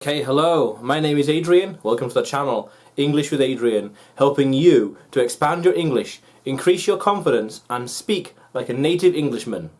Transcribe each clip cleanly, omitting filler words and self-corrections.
Okay, hello, my name is Adrian. Welcome to the channel, English with Adrian, helping you to expand your English, increase your confidence and speak like a native Englishman.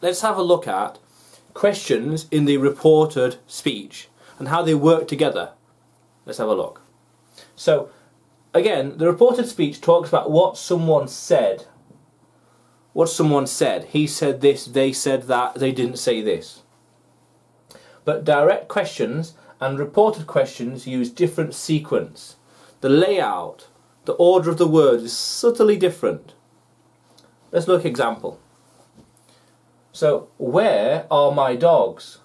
Let's have a look at questions in the reported speech and how they work together. Let's have a look. So, again, the reported speech talks about what someone said. What someone said. He said this, they said that, they didn't say this. But direct questions and reported questions use different sequence. The layout, the order of the words is subtly different. Let's look at example. So, where are my dogs?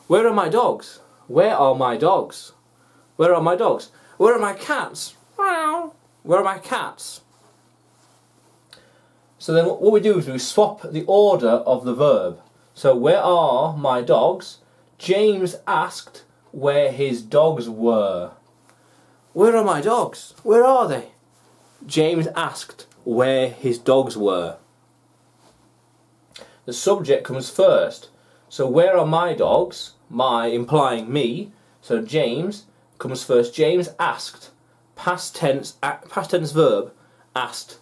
Where are my dogs? Where are my dogs? Where are my dogs? Where are my cats? Where are my cats? So then what we do is we swap the order of the verb. So, where are my dogs? James asked where his dogs were. Where are my dogs? Where are they? James asked where his dogs were. The subject comes first. So where are my dogs? My implying me. So James comes first. James asked. Past tense verb, asked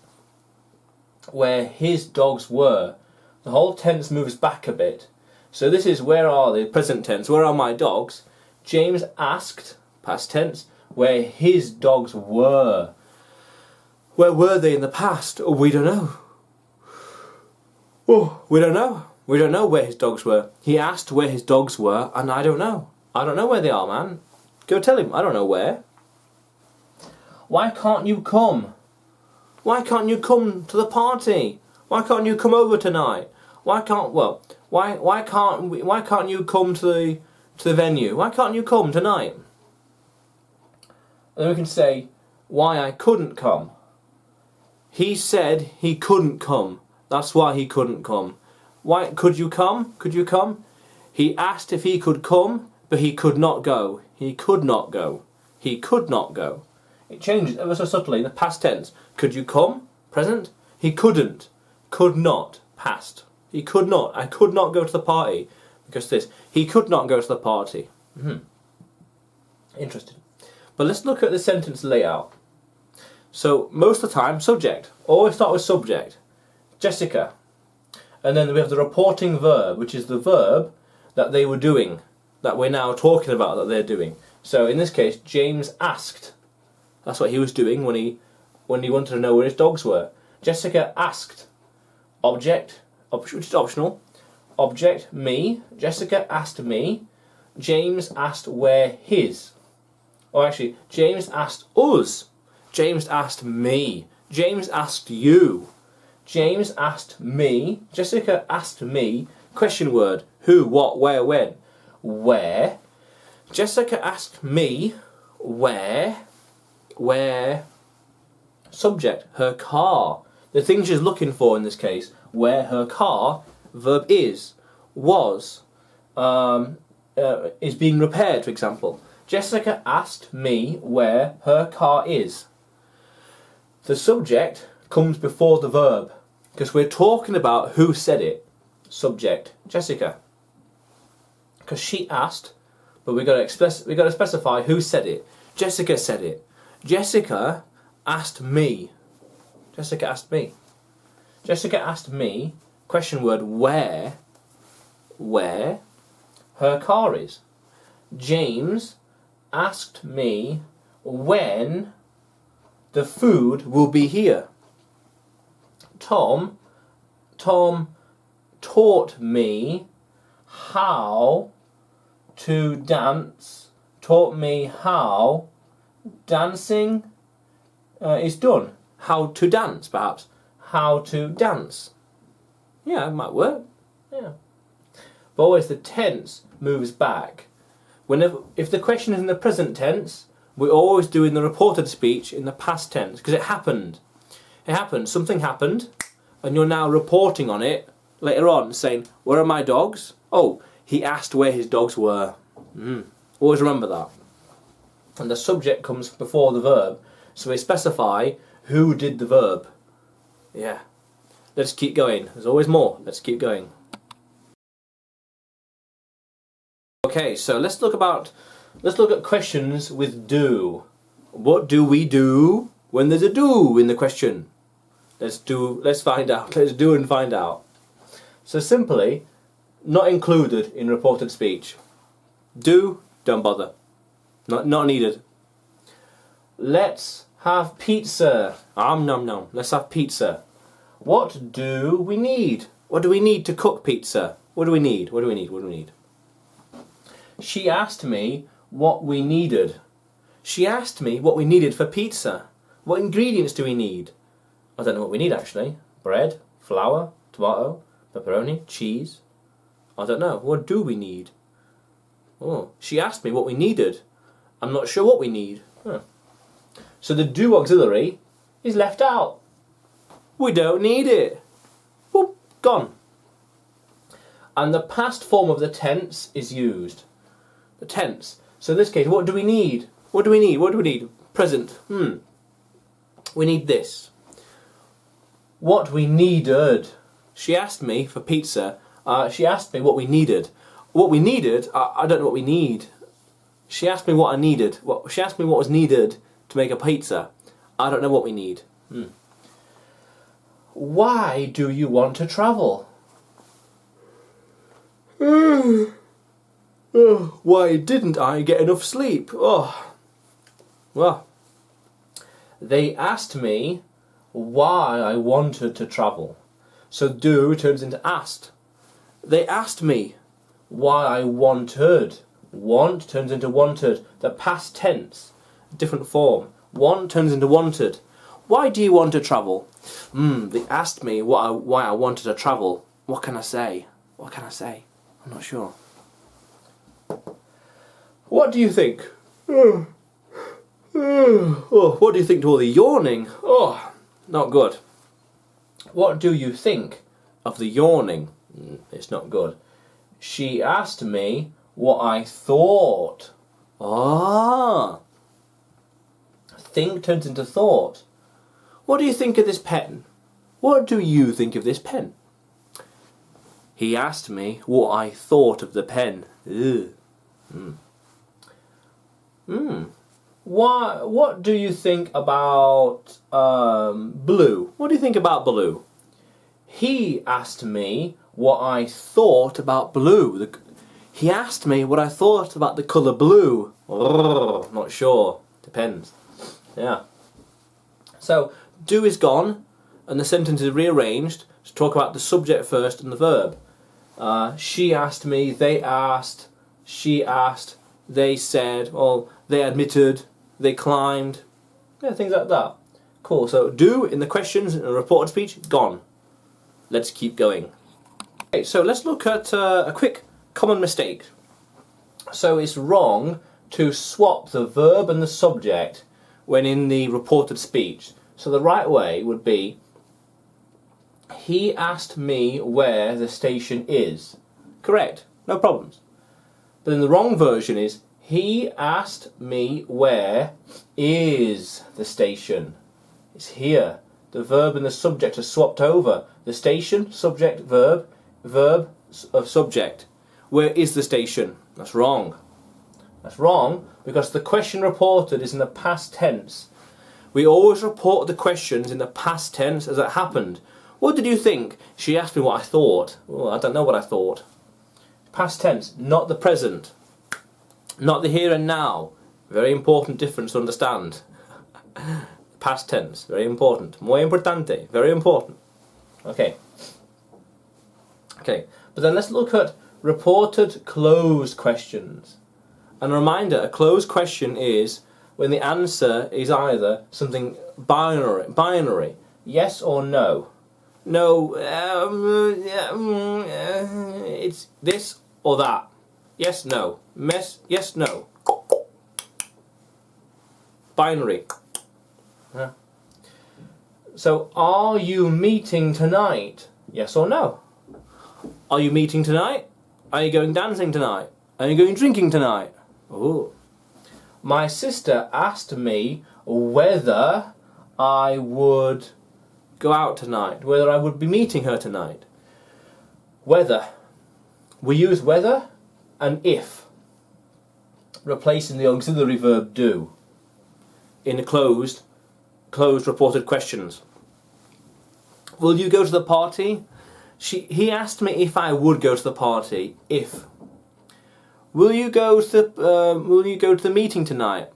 where his dogs were. The whole tense moves back a bit. So this is where are they, present tense, where are my dogs? James asked, past tense, where his dogs were. Where were they in the past? Oh, we don't know. Oh, we don't know. We don't know where his dogs were. He asked where his dogs were, and I don't know. I don't know where they are, man. Go tell him, I don't know where. Why can't you come? Why can't you come to the party? Why can't you come over tonight? Why can't you come to the venue? Why can't you come tonight? And then we can say why I couldn't come. He said he couldn't come. That's why he couldn't come. Why could you come? Could you come? He asked if he could come, but he could not go. He could not go. He could not go. It changes ever so subtly in the past tense. Could you come? Present. He couldn't. Could not. Past. He could not. I could not go to the party because this. He could not go to the party. Interesting. But let's look at the sentence layout. So most of the time, subject. Always start with subject. Jessica. And then we have the reporting verb, which is the verb that they were doing, that we're now talking about that they're doing. So in this case, James asked. That's what he was doing when he wanted to know where his dogs were. Jessica asked. Object, which is optional. Object, me. Jessica asked me. James asked where his. Or actually, James asked us. James asked me. James asked you. James asked me. Jessica asked me. Question word. Who, what, where, when. Where. Jessica asked me. Where. Where. Subject. Her car. The thing she's looking for in this case, where her car, verb is, was, is being repaired, for example. Jessica asked me where her car is. The subject comes before the verb, because we're talking about who said it. Subject, Jessica. Because she asked, but we got to specify who said it. Jessica said it. Jessica asked me. Jessica asked me. Jessica asked me, question word, where her car is. James asked me when the food will be here. Tom taught me how to dance, taught me how dancing is done. How to dance, perhaps. How to dance. Yeah, it might work. Yeah. But always the tense moves back. If the question is in the present tense, we're always doing the reported speech in the past tense, because it happened. It happened. Something happened, and you're now reporting on it later on, saying, where are my dogs? Oh, he asked where his dogs were. Always remember that. And the subject comes before the verb, so we specify who did the verb. Yeah. Let's keep going. There's always more. Let's keep going. Okay, so let's look at questions with do. What do we do when there's a do in the question? Let's find out. Let's do and find out. So simply, not included in reported speech. Do, don't bother. Not needed. Let's have pizza. Nom nom. Let's have pizza. What do we need? What do we need to cook pizza? What do we need? What do we need? What do we need? She asked me what we needed. She asked me what we needed for pizza. What ingredients do we need? I don't know what we need actually. Bread, flour, tomato, pepperoni, cheese. I don't know. What do we need? Oh, she asked me what we needed. I'm not sure what we need. Huh. So the do auxiliary is left out. We don't need it. Whoop, gone. And the past form of the tense is used. The tense. So in this case, what do we need? What do we need? What do we need? Present. We need this. What we needed. She asked me for pizza. She asked me what we needed. What we needed? I don't know what we need. She asked me what I needed. She asked me what was needed to make a pizza. I don't know what we need. Why do you want to travel? Why didn't I get enough sleep? Oh, well, they asked me why I wanted to travel. So do turns into asked. They asked me why I wanted. Want turns into wanted. The past tense, different form. Want turns into wanted. Why do you want to travel? They asked me why I wanted to travel. What can I say? What can I say? I'm not sure. What do you think? Oh, what do you think to all the yawning? Oh, not good. What do you think of the yawning? It's not good. She asked me what I thought. Think turns into thought. What do you think of this pen? What do you think of this pen? He asked me what I thought of the pen. What do you think about blue? What do you think about blue? He asked me what I thought about blue. He asked me what I thought about the colour blue. Not sure. Depends. Yeah. So, do is gone, and the sentence is rearranged to talk about the subject first and the verb. She asked me, they asked, she asked, they said, or they admitted, they climbed. Yeah, things like that. Cool. So, do in the questions in a reported speech, gone. Let's keep going. Okay, so let's look at a quick common mistake. So it's wrong to swap the verb and the subject when in the reported speech. So the right way would be, he asked me where the station is. Correct, no problems. But then the wrong version is, he asked me where is the station. It's here. The verb and the subject are swapped over. The station, subject, verb, verb of subject. Where is the station? That's wrong. That's wrong because the question reported is in the past tense. We always report the questions in the past tense as it happened. What did you think? She asked me what I thought. Oh, I don't know what I thought. Past tense, not the present. Not the here and now. Very important difference to understand. Past tense, very important. Muy importante, very important. Okay. Okay, but then let's look at reported closed questions. And a reminder, a closed question is when the answer is either something binary, yes or no. No, it's this or that. Yes, no. Yes, no. Binary. So, are you meeting tonight? Yes or no? Are you meeting tonight? Are you going dancing tonight? Are you going drinking tonight? Oh. My sister asked me whether I would go out tonight, whether I would be meeting her tonight. Whether. We use whether and if. replacing the auxiliary verb do in the closed reported questions. Will you go to the party? He asked me if I would go to the party. If. Will you go to the meeting tonight?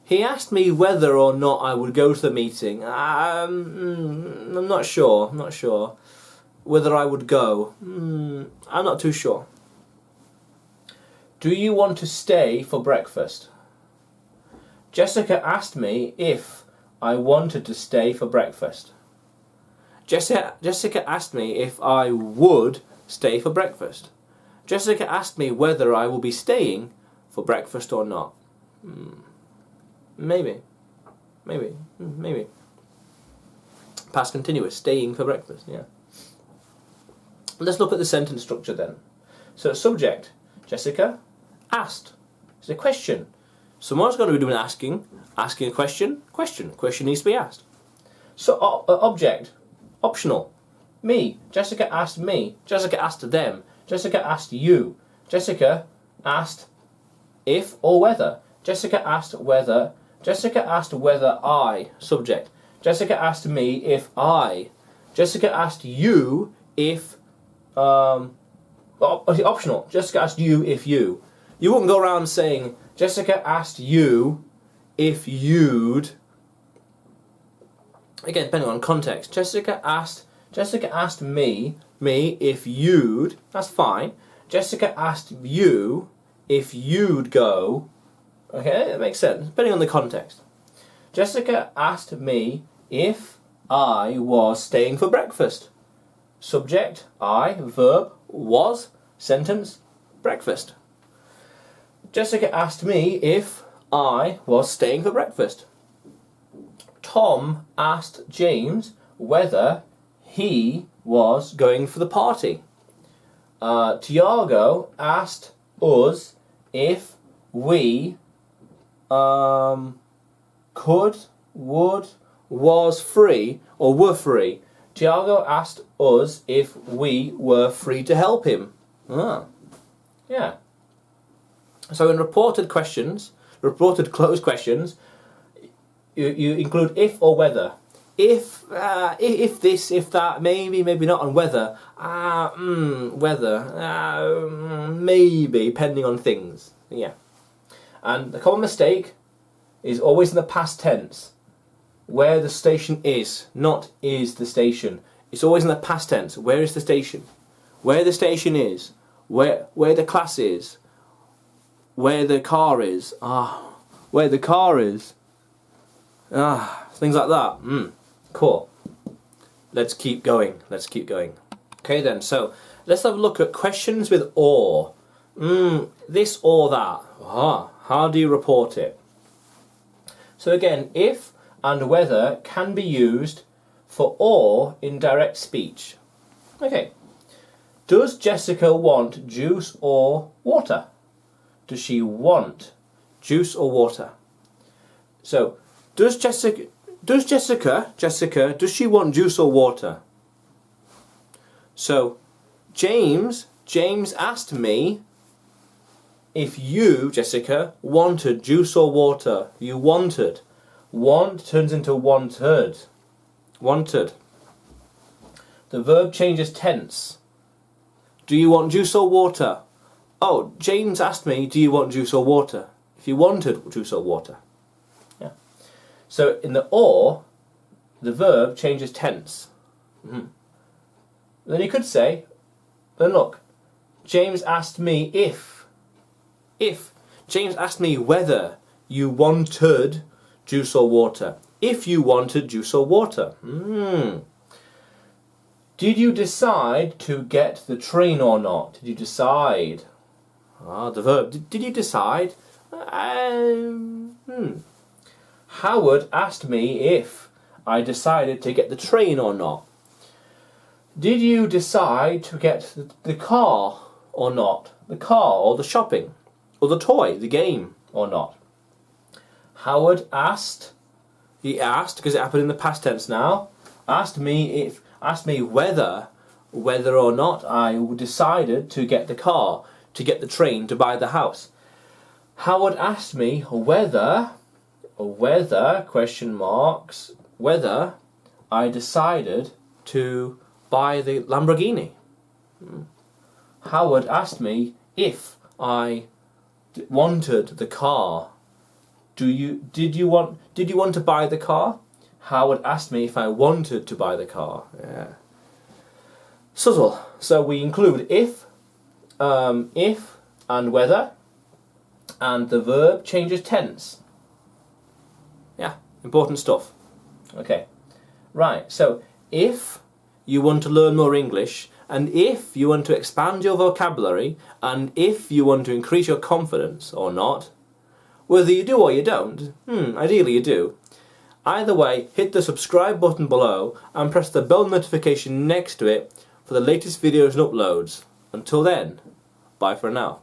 He asked me whether or not I would go to the meeting. I'm not sure. I'm not sure whether I would go. I'm not too sure. Do you want to stay for breakfast? Jessica asked me if I wanted to stay for breakfast. Jessica asked me if I would stay for breakfast. Jessica asked me whether I will be staying for breakfast or not. Maybe. Past continuous, staying for breakfast, yeah. Let's look at the sentence structure then. So subject, Jessica asked. It's a question. Someone's got to be doing asking a question, question needs to be asked. So object, optional, me, Jessica asked me, Jessica asked them, Jessica asked you, Jessica asked if or whether, Jessica asked whether I, subject, Jessica asked me if I, Jessica asked you if, optional, Jessica asked you if you. You wouldn't go around saying, Jessica asked you if you'd, again, depending on context, Jessica asked me if you'd, that's fine. Jessica asked you if you'd go, okay, that makes sense, depending on the context. Jessica asked me if I was staying for breakfast. Subject, I, verb, was, sentence, breakfast. Jessica asked me if I was staying for breakfast. Tom asked James whether he was going for the party. Tiago asked us if we could, would, was free or were free. Tiago asked us if we were free to help him. Yeah. So in reported questions, reported closed questions, you include if or whether. If this, if that, maybe, maybe not, and whether. Whether. Maybe, depending on things. Yeah. And the common mistake is always in the past tense. Where the station is, not is the station. It's always in the past tense. Where is the station? Where the station is. Where the class is. Where the car is. Where the car is. Things like that. Cool. Let's keep going. Okay then, so let's have a look at questions with or. This or that. How do you report it? So again, if and whether can be used for or in direct speech. Okay. Does Jessica want juice or water? Does she want juice or water? So, does she want juice or water? So, James asked me if you, Jessica, wanted juice or water. You wanted. Want turns into wanted. Wanted. The verb changes tense. Do you want juice or water? Oh, James asked me, do you want juice or water? If you wanted juice or water. Yeah. So in the or, the verb changes tense. Then you could say, then look, James asked me if. James asked me whether you wanted juice or water. If you wanted juice or water. Did you decide to get the train or not? Did you decide? The verb. Did you decide? Howard asked me if I decided to get the train or not. Did you decide to get the car or not? The car or the shopping or the toy, the game or not? Howard asked. He asked because it happened in the past tense now. Asked me whether or not I decided to get the car, to get the train, to buy the house. Howard asked me whether question marks, whether I decided to buy the Lamborghini. Howard asked me if I wanted the car. Did you want to buy the car? Howard asked me if I wanted to buy the car. Yeah. Subtle. So we include if and whether, and the verb changes tense. Yeah, important stuff. Okay. Right. So if you want to learn more English, and if you want to expand your vocabulary, and if you want to increase your confidence or not, whether you do or you don't, ideally you do. Either way, hit the subscribe button below and press the bell notification next to it for the latest videos and uploads. Until then, bye for now.